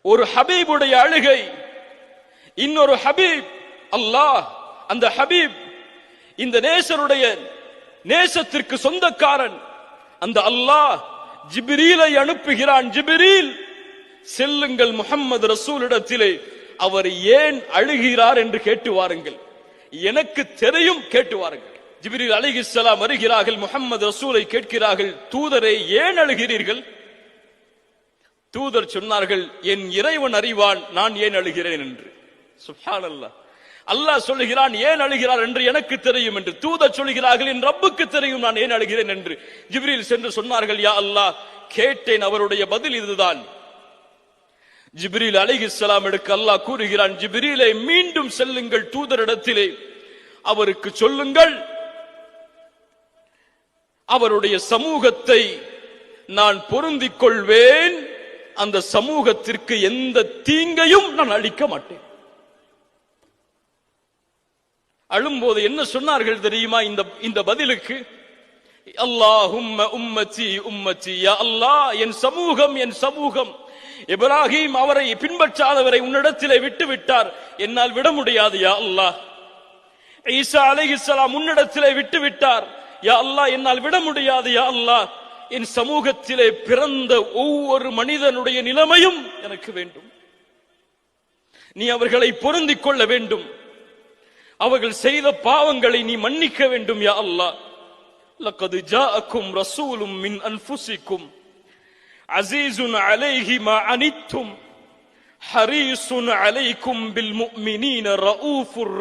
ஒரு ஹபீபுடைய அழுகை, இன்னொரு ஹபீப் அல்லாஹ். அந்த ஹபீப் இந்த நேசருடைய நேசத்திற்கு சொந்தக்காரன். அந்த அல்லாஹ் ஜிப்ரீலை அனுப்புகிறான். ஜிப்ரீல், செல்லுங்கள் முஹம்மது ரசூலிடத்திலே, அவர் ஏன் அழுகிறார் என்று கேட்டு வாருங்கள். எனக்கு தெரியும், கேட்டு வாருங்கள். ஜிப்ரீல் அலைஹிஸ்ஸலாம் வருகிறார்கள், முஹம்மது ரசூலை கேட்கிறார்கள், தூதரே ஏன் அழுகிறீர்கள்? தூதர் சொன்னார்கள், என் இறைவன் அறிவான் நான் ஏன் அழுகிறேன் என்று. சுப்ஹானல்லாஹ். அல்லாஹ் சொல்லுகிறான் ஏன் அழுகிறார் என்று எனக்கு தெரியும் என்று. தூதர் சொல்கிறார்கள் என் ரப்புக்கு தெரியும் நான் ஏன் அழுகிறேன் என்று. ஜிப்ரீல் சென்று சொன்னார்கள், யா அல்லாஹ், கேட்டேன், அவருடைய பதில் இதுதான். ஜிப்ரீல் அலைஹிஸ்ஸலாம் எடுக்க அல்லாஹ் கூறுகிறான், ஜிப்ரீலை மீண்டும் செல்லுங்கள் தூதரிடத்திலே, அவருக்கு சொல்லுங்கள், அவருடைய சமூகத்தை நான் பொருந்திக் கொள்வேன், அந்த சமூகத்திற்கு எந்த தீங்கையும் நான் அளிக்க மாட்டேன். அழும்போது என்ன சொன்னார்கள் தெரியுமா? இந்த பதிலுக்கு, அல்லாஹும்ம உம்மதி உம்மதி, யா அல்லாஹ், என் சமூகம் என் சமூகம். இப்ராஹிம் அவரை பின்பற்றாதவரை உன்னிடத்திலே விட்டு விட்டார், என்னால் விட முடியாது யா அல்லாஹ். ஈசா அலைஹிஸ்ஸலாம் உன்னிடத்திலே விட்டு விட்டார், யா அல்லாஹ், என்னால் விட முடியாது யா அல்லாஹ். என் சமூகத்திலே பிறந்த ஒவ்வொரு மனிதனுடைய நிலைமையும் எனக்கு வேண்டும். நீ அவர்களை பொருந்திக் கொள்ள வேண்டும், அவர்கள் செய்த பாவங்களை நீ மன்னிக்க வேண்டும் யா அல்லாஹ். லக்கத் ஜாஅக்கும் ரசூலும் மின் அன்ஃபுசிக்கும் அஸீஸுன் அலைஹி மா அனித்தும் ஹரீஸுன் அலைக்கும் பில் முஃமினீன ரഊஃபுர்